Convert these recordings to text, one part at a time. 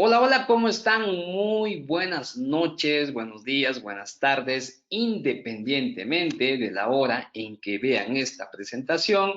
Hola, hola, ¿cómo están? Muy buenas noches, buenos días, buenas tardes, independientemente de la hora en que vean esta presentación.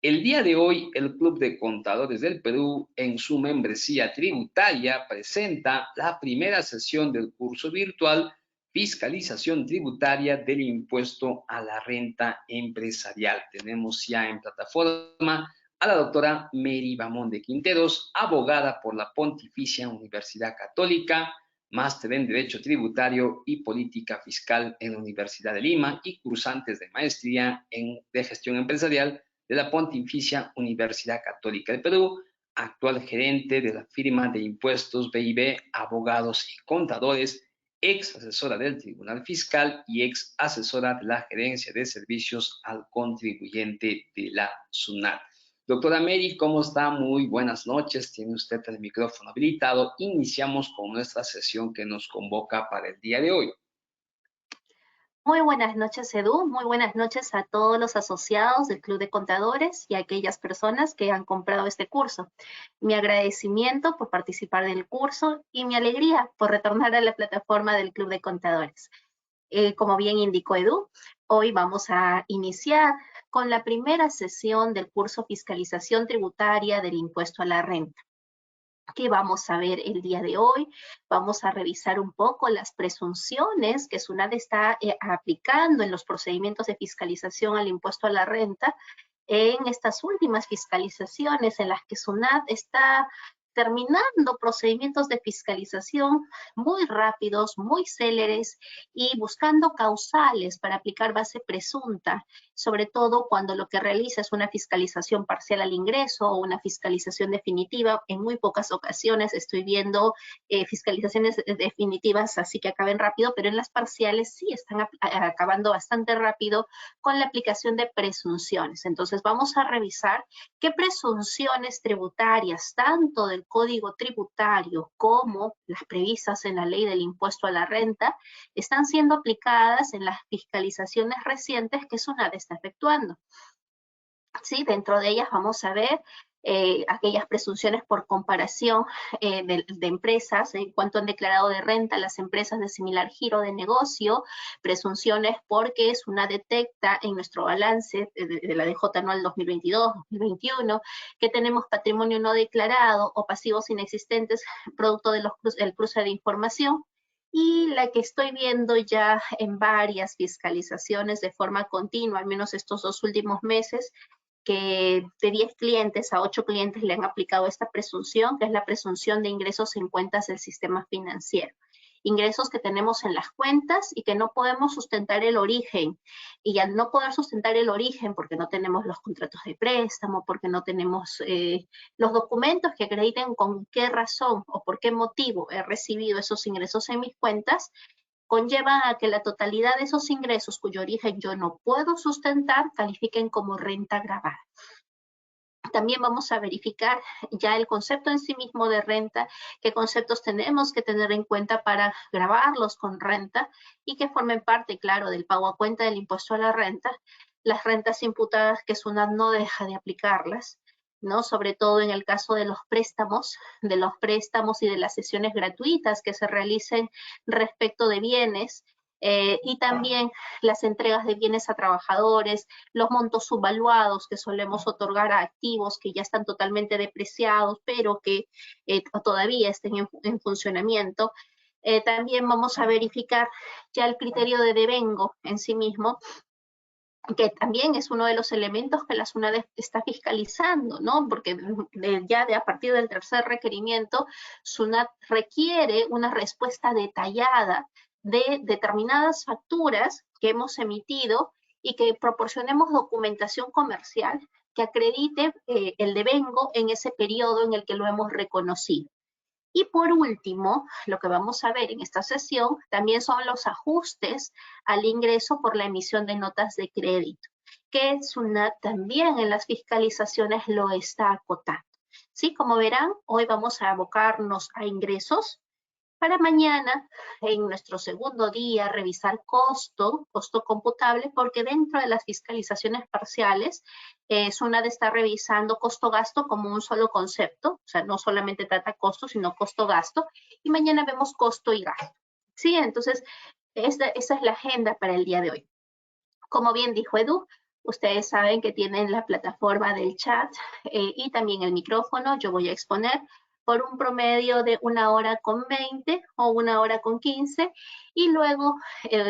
El día de hoy, el Club de Contadores del Perú, en su membresía tributaria, presenta la primera sesión del curso virtual Fiscalización Tributaria del Impuesto a la Renta Empresarial. Tenemos ya en plataforma a la doctora Mary Bamón de Quinteros, abogada por la Pontificia Universidad Católica, máster en Derecho Tributario y Política Fiscal en la Universidad de Lima y cursantes de maestría de Gestión Empresarial de la Pontificia Universidad Católica del Perú, actual gerente de la firma de impuestos BIB, abogados y contadores, ex asesora del Tribunal Fiscal y ex asesora de la Gerencia de Servicios al Contribuyente de la SUNAT. Doctora Mary, ¿cómo está? Muy buenas noches. Tiene usted el micrófono habilitado. Iniciamos con nuestra sesión que nos convoca para el día de hoy. Muy buenas noches, Edu. Muy buenas noches a todos los asociados del Club de Contadores y a aquellas personas que han comprado este curso. Mi agradecimiento por participar del curso y mi alegría por retornar a la plataforma del Club de Contadores. Como bien indicó Edu, hoy vamos a iniciar con la primera sesión del curso Fiscalización Tributaria del Impuesto a la Renta. ¿Qué vamos a ver el día de hoy? Vamos a revisar un poco las presunciones que SUNAT está aplicando en los procedimientos de fiscalización al impuesto a la renta en estas últimas fiscalizaciones en las que SUNAT está terminando procedimientos de fiscalización muy rápidos, muy céleres y buscando causales para aplicar base presunta, sobre todo cuando lo que realiza es una fiscalización parcial al ingreso o una fiscalización definitiva. En muy pocas ocasiones estoy viendo fiscalizaciones definitivas así que acaben rápido, pero en las parciales sí están acabando bastante rápido con la aplicación de presunciones. Entonces vamos a revisar qué presunciones tributarias, tanto del Código Tributario como las previstas en la Ley del Impuesto a la Renta, están siendo aplicadas en las fiscalizaciones recientes que SUNAT está efectuando. Sí, dentro de ellas vamos a ver aquellas presunciones por comparación de empresas en cuanto han declarado de renta las empresas de similar giro de negocio, presunciones porque SUNAT detecta en nuestro balance de la DJ anual 2022-2021 que tenemos patrimonio no declarado o pasivos inexistentes producto del cruce de información. Y la que estoy viendo ya en varias fiscalizaciones de forma continua, al menos estos 2 últimos meses, que de 10 clientes a 8 clientes le han aplicado esta presunción, que es la presunción de ingresos en cuentas del sistema financiero. Ingresos que tenemos en las cuentas y que no podemos sustentar el origen. Y al no poder sustentar el origen, porque no tenemos los contratos de préstamo, porque no tenemos los documentos que acrediten con qué razón o por qué motivo he recibido esos ingresos en mis cuentas, conlleva a que la totalidad de esos ingresos cuyo origen yo no puedo sustentar califiquen como renta gravada. También vamos a verificar ya el concepto en sí mismo de renta, qué conceptos tenemos que tener en cuenta para gravarlos con renta y que formen parte, claro, del pago a cuenta del impuesto a la renta, las rentas imputadas que SUNAT no deja de aplicarlas, ¿no? Sobre todo en el caso de los préstamos y de las sesiones gratuitas que se realicen respecto de bienes, y también las entregas de bienes a trabajadores, los montos subvaluados que solemos otorgar a activos que ya están totalmente depreciados, pero que todavía estén en funcionamiento. También vamos a verificar ya el criterio de devengo en sí mismo, que también es uno de los elementos que la SUNAT está fiscalizando, ¿no? Porque a partir del tercer requerimiento, SUNAT requiere una respuesta detallada de determinadas facturas que hemos emitido y que proporcionemos documentación comercial que acredite el devengo en ese periodo en el que lo hemos reconocido. Y por último, lo que vamos a ver en esta sesión también son los ajustes al ingreso por la emisión de notas de crédito, que SUNAT también en las fiscalizaciones lo está acotando. Sí, como verán, hoy vamos a abocarnos a ingresos Para mañana, en nuestro segundo día, revisar costo computable, porque dentro de las fiscalizaciones parciales, SUNAT está revisando costo-gasto como un solo concepto, o sea, no solamente trata costo, sino costo-gasto, y mañana vemos costo y gasto. Sí, entonces, esa es la agenda para el día de hoy. Como bien dijo Edu, ustedes saben que tienen la plataforma del chat y también el micrófono. Yo voy a exponer por un promedio de 1 hora con 20 o 1 hora con 15 y luego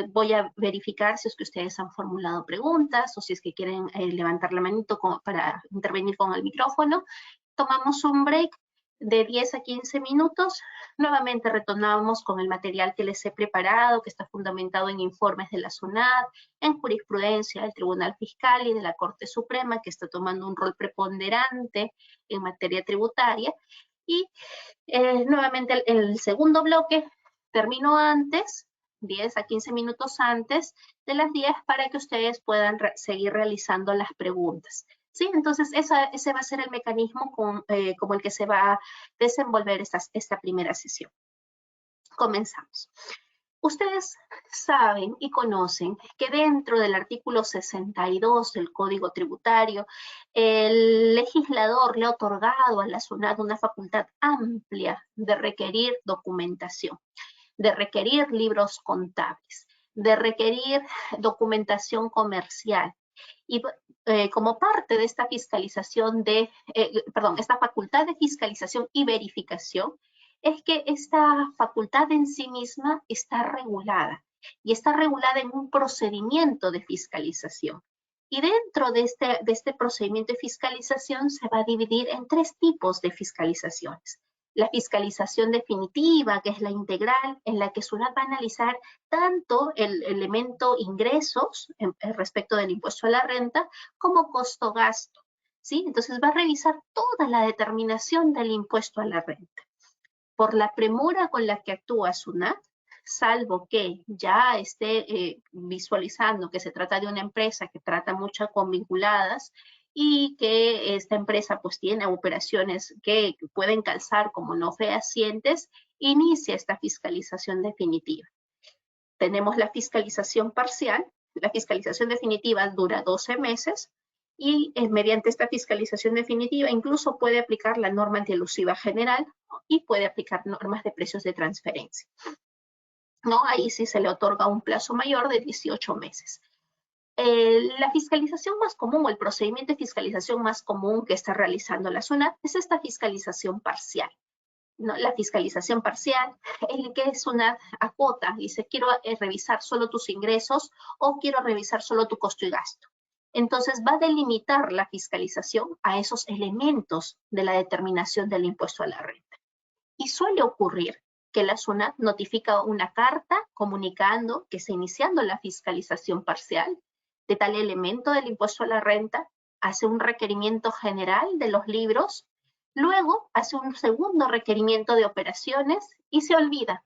voy a verificar si es que ustedes han formulado preguntas o si es que quieren levantar la manito para intervenir con el micrófono. Tomamos un break de 10 a 15 minutos. Nuevamente retornamos con el material que les he preparado, que está fundamentado en informes de la SUNAT, en jurisprudencia del Tribunal Fiscal y de la Corte Suprema, que está tomando un rol preponderante en materia tributaria. Y nuevamente el segundo bloque termino antes, 10 a 15 minutos antes de las 10, para que ustedes puedan seguir realizando las preguntas. ¿Sí? Entonces, ese va a ser el mecanismo como el que se va a desenvolver esta primera sesión. Comenzamos. Ustedes saben y conocen que dentro del artículo 62 del Código Tributario, el legislador le ha otorgado a la SUNAT una facultad amplia de requerir documentación, de requerir libros contables, de requerir documentación comercial. Y como parte de esta fiscalización esta facultad de fiscalización y verificación, es que esta facultad en sí misma está regulada y está regulada en un procedimiento de fiscalización. Y dentro de este procedimiento de fiscalización se va a dividir en 3 tipos de fiscalizaciones. La fiscalización definitiva, que es la integral, en la que SUNAT va a analizar tanto el elemento ingresos respecto del impuesto a la renta como costo-gasto, ¿sí? Entonces va a revisar toda la determinación del impuesto a la renta. Por la premura con la que actúa SUNAT, salvo que ya esté visualizando que se trata de una empresa que trata mucho con vinculadas y que esta empresa pues tiene operaciones que pueden calzar como no fehacientes, inicia esta fiscalización definitiva. Tenemos la fiscalización parcial. La fiscalización definitiva dura 12 meses y mediante esta fiscalización definitiva incluso puede aplicar la norma antielusiva general y puede aplicar normas de precios de transferencia. ¿No? Ahí sí se le otorga un plazo mayor de 18 meses. La fiscalización más común o el procedimiento de fiscalización más común que está realizando la SUNAT es esta fiscalización parcial. ¿No? La fiscalización parcial, en el que SUNAT acota, dice, quiero revisar solo tus ingresos o quiero revisar solo tu costo y gasto. Entonces va a delimitar la fiscalización a esos elementos de la determinación del impuesto a la renta. Y suele ocurrir que la SUNAT notifica una carta comunicando que está iniciando la fiscalización parcial de tal elemento del impuesto a la renta, hace un requerimiento general de los libros, luego hace un segundo requerimiento de operaciones y se olvida.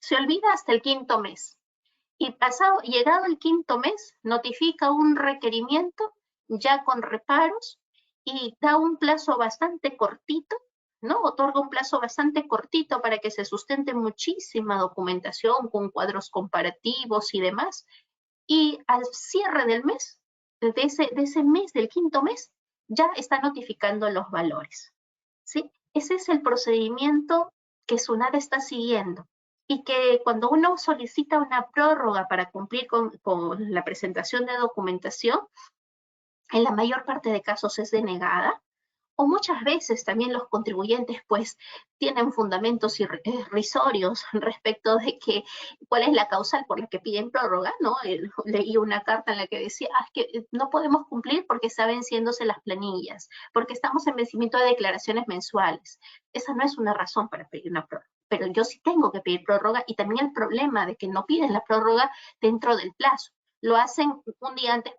Se olvida hasta el 5º mes. Y llegado el 5º mes, notifica un requerimiento ya con reparos y da un plazo bastante cortito, ¿no? Otorga un plazo bastante cortito para que se sustente muchísima documentación con cuadros comparativos y demás. Y al cierre del mes, de ese mes, del 5º mes, ya está notificando los valores, ¿sí? Ese es el procedimiento que SUNAT está siguiendo y que cuando uno solicita una prórroga para cumplir con la presentación de documentación, en la mayor parte de casos es denegada, o muchas veces también los contribuyentes pues tienen fundamentos irrisorios respecto de cuál es la causal por la que piden prórroga, ¿no? Leí una carta en la que decía, que no podemos cumplir porque está venciéndose las planillas, porque estamos en vencimiento de declaraciones mensuales. Esa no es una razón para pedir una prórroga, pero yo sí tengo que pedir prórroga y también el problema de que no piden la prórroga dentro del plazo. Lo hacen un día antes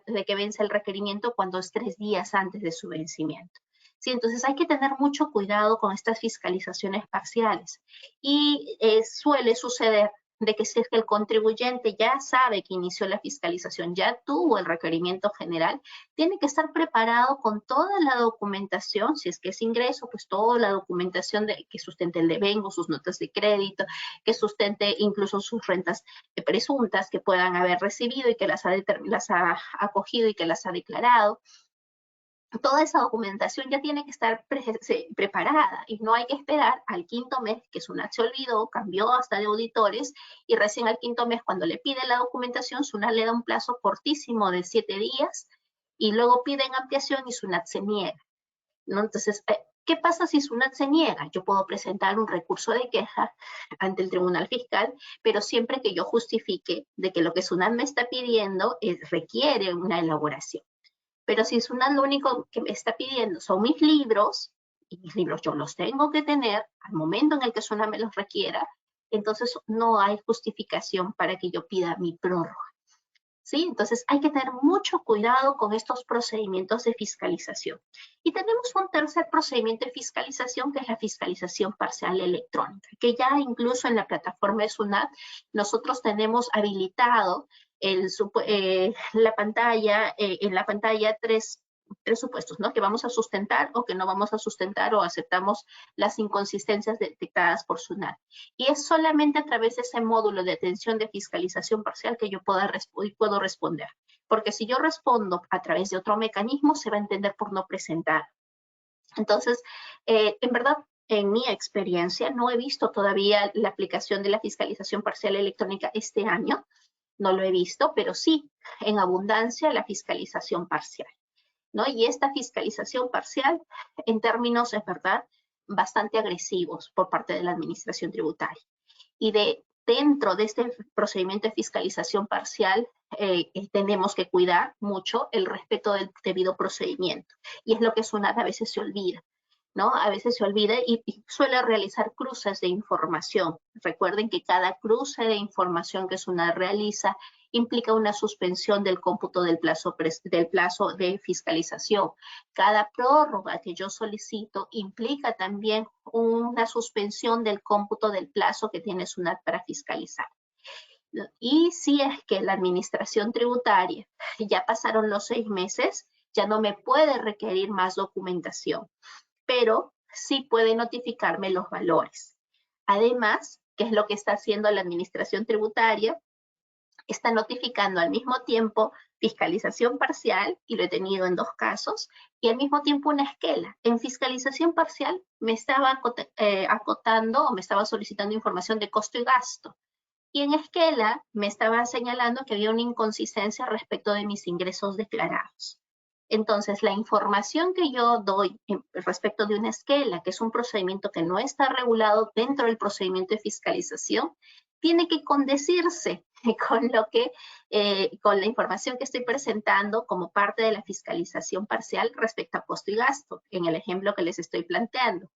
de que vence el requerimiento cuando es 3 días antes de su vencimiento. Sí, entonces hay que tener mucho cuidado con estas fiscalizaciones parciales. Y suele suceder, de que si es que el contribuyente ya sabe que inició la fiscalización, ya tuvo el requerimiento general, tiene que estar preparado con toda la documentación, si es que es ingreso, pues toda la documentación que sustente el devengo, sus notas de crédito, que sustente incluso sus rentas presuntas que puedan haber recibido y que las ha acogido y que las ha declarado. Toda esa documentación ya tiene que estar preparada y no hay que esperar al quinto mes, que SUNAT se olvidó, cambió hasta de auditores y recién al quinto mes cuando le pide la documentación, SUNAT le da un plazo cortísimo de 7 días y luego piden ampliación y SUNAT se niega, ¿no? Entonces, ¿qué pasa si SUNAT se niega? Yo puedo presentar un recurso de queja ante el Tribunal Fiscal, pero siempre que yo justifique de que lo que SUNAT me está pidiendo requiere una elaboración. Pero si SUNAT lo único que me está pidiendo son mis libros, y mis libros yo los tengo que tener al momento en el que SUNAT me los requiera, entonces no hay justificación para que yo pida mi prórroga, ¿sí? Entonces hay que tener mucho cuidado con estos procedimientos de fiscalización. Y tenemos un tercer procedimiento de fiscalización, que es la fiscalización parcial electrónica, que ya incluso en la plataforma de SUNAT nosotros tenemos habilitado en la pantalla tres supuestos, ¿no? Que vamos a sustentar o que no vamos a sustentar o aceptamos las inconsistencias detectadas por SUNAT. Y es solamente a través de ese módulo de atención de fiscalización parcial que yo puedo responder. Porque si yo respondo a través de otro mecanismo, se va a entender por no presentar. Entonces, en verdad, en mi experiencia, no he visto todavía la aplicación de la fiscalización parcial electrónica este año. No lo he visto, pero sí, en abundancia, la fiscalización parcial, ¿no? Y esta fiscalización parcial, en términos, es verdad, bastante agresivos por parte de la administración tributaria. Y dentro de este procedimiento de fiscalización parcial, tenemos que cuidar mucho el respeto del debido procedimiento. Y es lo que SUNAT a veces se olvida, ¿no? A veces se olvida y suele realizar cruces de información. Recuerden que cada cruce de información que SUNAT realiza implica una suspensión del cómputo del plazo de fiscalización. Cada prórroga que yo solicito implica también una suspensión del cómputo del plazo que tiene SUNAT para fiscalizar. Y si es que la administración tributaria ya pasaron los 6 meses, ya no me puede requerir más documentación, pero sí puede notificarme los valores. Además, ¿qué es lo que está haciendo la administración tributaria? Está notificando al mismo tiempo fiscalización parcial, y lo he tenido en 2 casos, y al mismo tiempo una esquela. En fiscalización parcial me estaba acotando o me estaba solicitando información de costo y gasto. Y en esquela me estaba señalando que había una inconsistencia respecto de mis ingresos declarados. Entonces, la información que yo doy respecto de una esquela, que es un procedimiento que no está regulado dentro del procedimiento de fiscalización, tiene que condecirse con con la información que estoy presentando como parte de la fiscalización parcial respecto a costo y gasto, en el ejemplo que les estoy planteando.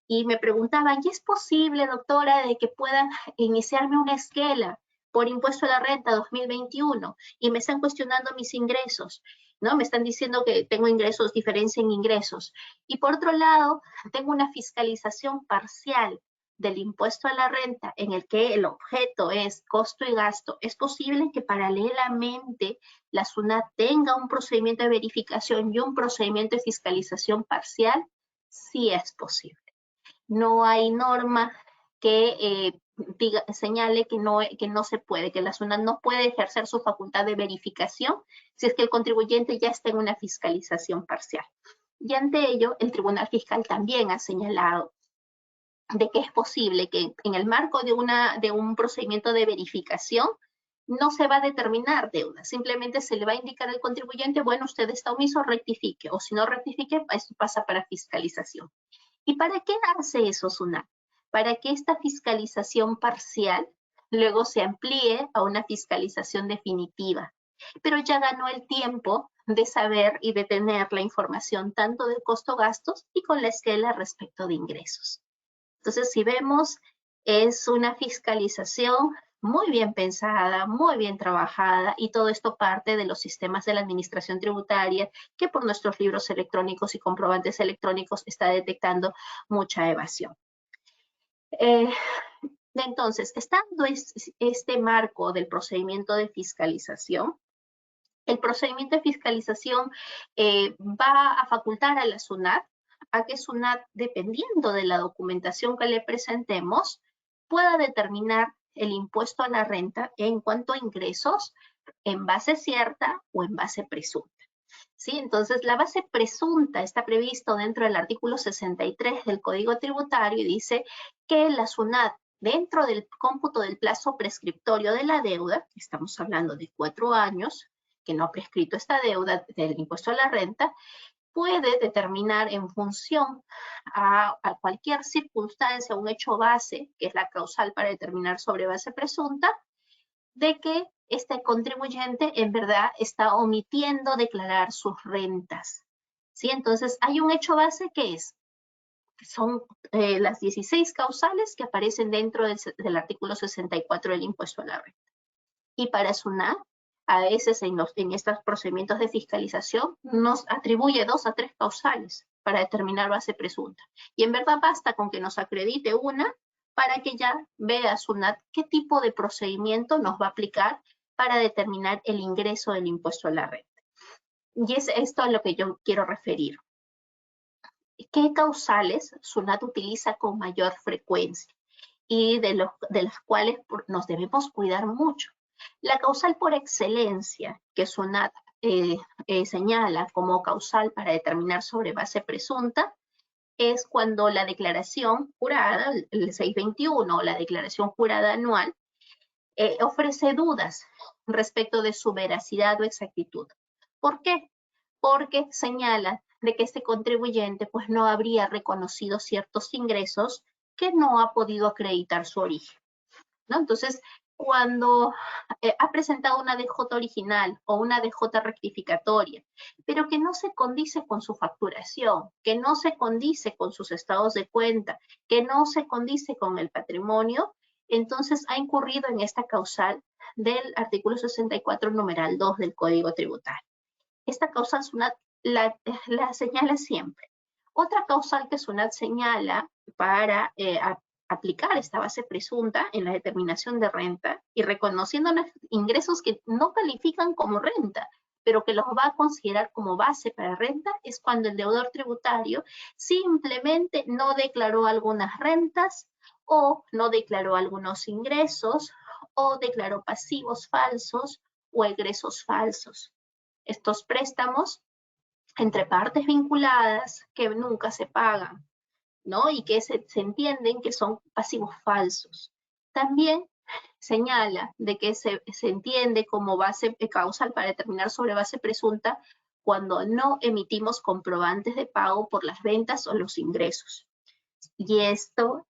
Y me preguntaban, ¿y es posible, doctora, de que puedan iniciarme una esquela por impuesto a la renta 2021 y me están cuestionando mis ingresos, ¿no? Me están diciendo que tengo ingresos, diferencia en ingresos. Y por otro lado, tengo una fiscalización parcial del impuesto a la renta en el que el objeto es costo y gasto. ¿Es posible que paralelamente la SUNAT tenga un procedimiento de verificación y un procedimiento de fiscalización parcial? Sí es posible. No hay norma que señale que no se puede, que la SUNAT no puede ejercer su facultad de verificación si es que el contribuyente ya está en una fiscalización parcial. Y ante ello, el Tribunal Fiscal también ha señalado de que es posible que en el marco de un procedimiento de verificación no se va a determinar deuda, simplemente se le va a indicar al contribuyente, bueno, usted está omiso, rectifique, o si no rectifique, esto pasa para fiscalización. ¿Y para qué hace eso SUNAT? Para que esta fiscalización parcial luego se amplíe a una fiscalización definitiva. Pero ya ganó el tiempo de saber y de tener la información tanto de costo-gastos y con la esquela respecto de ingresos. Entonces, si vemos, es una fiscalización muy bien pensada, muy bien trabajada, y todo esto parte de los sistemas de la administración tributaria, que por nuestros libros electrónicos y comprobantes electrónicos está detectando mucha evasión. Entonces, estando este marco del procedimiento de fiscalización, el procedimiento de fiscalización va a facultar a la SUNAT a que SUNAT, dependiendo de la documentación que le presentemos, pueda determinar el impuesto a la renta en cuanto a ingresos en base cierta o en base presunta. ¿Sí? Entonces, la base presunta está previsto dentro del artículo 63 del Código Tributario y dice que la SUNAT, dentro del cómputo del plazo prescriptorio de la deuda, estamos hablando de 4 años, que no ha prescrito esta deuda del impuesto a la renta, puede determinar en función a cualquier circunstancia, un hecho base, que es la causal para determinar sobre base presunta, de que este contribuyente en verdad está omitiendo declarar sus rentas. ¿Sí? Entonces, hay un hecho base que son las 16 causales que aparecen dentro del artículo 64 del impuesto a la renta. Y para SUNAT, a veces en estos procedimientos de fiscalización, nos atribuye 2 a 3 causales para determinar base presunta. Y en verdad basta con que nos acredite una para que ya vea SUNAT qué tipo de procedimiento nos va a aplicar para determinar el ingreso del impuesto a la renta. Y es esto a lo que yo quiero referir. ¿Qué causales SUNAT utiliza con mayor frecuencia y de las cuales nos debemos cuidar mucho? La causal por excelencia que SUNAT señala como causal para determinar sobre base presunta es cuando la declaración jurada, el 621 o la declaración jurada anual, ofrece dudas respecto de su veracidad o exactitud. ¿Por qué? Porque señala de que este contribuyente pues no habría reconocido ciertos ingresos que no ha podido acreditar su origen, ¿no? Entonces, cuando ha presentado una DJ original o una DJ rectificatoria, pero que no se condice con su facturación, que no se condice con sus estados de cuenta, que no se condice con el patrimonio, entonces ha incurrido en esta causal del artículo 64, numeral 2 del Código Tributario. Esta causal SUNAT la señala siempre. Otra causal que SUNAT señala para aplicar esta base presunta en la determinación de renta y reconociendo los ingresos que no califican como renta, pero que los va a considerar como base para renta, es cuando el deudor tributario simplemente no declaró algunas rentas o no declaró algunos ingresos o declaró pasivos falsos o egresos falsos. Estos préstamos entre partes vinculadas que nunca se pagan, ¿no? Y que se entienden que son pasivos falsos. También señala de que se entiende como base causal para determinar sobre base presunta cuando no emitimos comprobantes de pago por las ventas o los ingresos. Y esto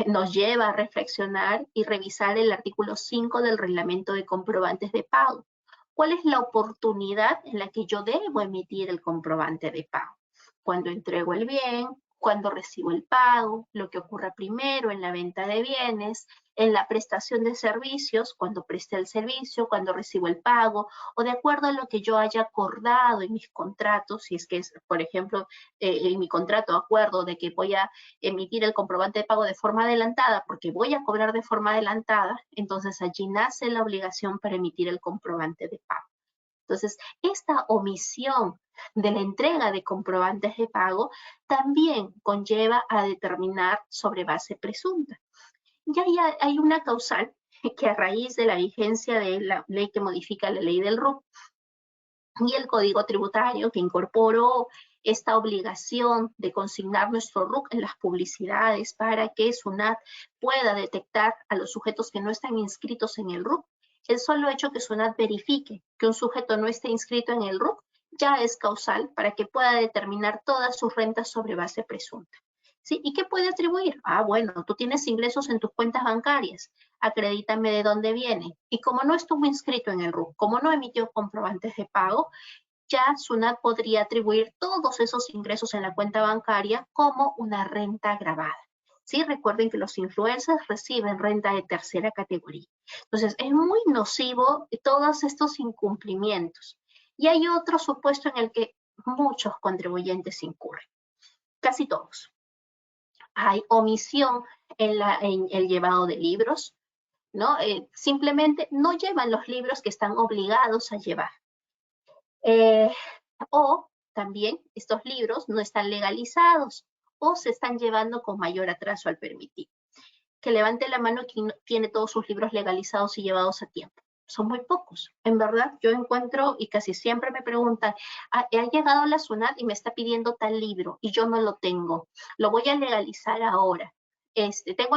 nos lleva a reflexionar y revisar el artículo 5 del reglamento de comprobantes de pago. ¿Cuál es la oportunidad en la que yo debo emitir el comprobante de pago? Cuando entrego el bien, cuando recibo el pago, lo que ocurra primero en la venta de bienes, en la prestación de servicios, cuando presté el servicio, cuando recibo el pago, o de acuerdo a lo que yo haya acordado en mis contratos, si es que es, por ejemplo, en mi contrato acuerdo de que voy a emitir el comprobante de pago de forma adelantada porque voy a cobrar de forma adelantada, entonces allí nace la obligación para emitir el comprobante de pago. Entonces, esta omisión de la entrega de comprobantes de pago también conlleva a determinar sobre base presunta. Ya hay una causal que a raíz de la vigencia de la ley que modifica la ley del RUC y el Código Tributario que incorporó esta obligación de consignar nuestro RUC en las publicidades para que SUNAT pueda detectar a los sujetos que no están inscritos en el RUC. El solo hecho que SUNAT verifique que un sujeto no esté inscrito en el RUC ya es causal para que pueda determinar todas sus rentas sobre base presunta. ¿Sí? ¿Y qué puede atribuir? Ah, bueno, tú tienes ingresos en tus cuentas bancarias, acredítame de dónde viene. Y como no estuvo inscrito en el RUC, como no emitió comprobantes de pago, ya SUNAT podría atribuir todos esos ingresos en la cuenta bancaria como una renta gravada. ¿Sí? Recuerden que los influencers reciben renta de tercera categoría. Entonces, es muy nocivo todos estos incumplimientos. Y hay otro supuesto en el que muchos contribuyentes incurren, casi todos. Hay omisión en el llevado de libros, ¿no? Simplemente no llevan los libros que están obligados a llevar. O también estos libros no están legalizados o se están llevando con mayor atraso al permitir. Que levante la mano quien tiene todos sus libros legalizados y llevados a tiempo. Son muy pocos. En verdad, yo encuentro y casi siempre me preguntan, ha llegado la SUNAT y me está pidiendo tal libro y yo no lo tengo. Lo voy a legalizar ahora. Tengo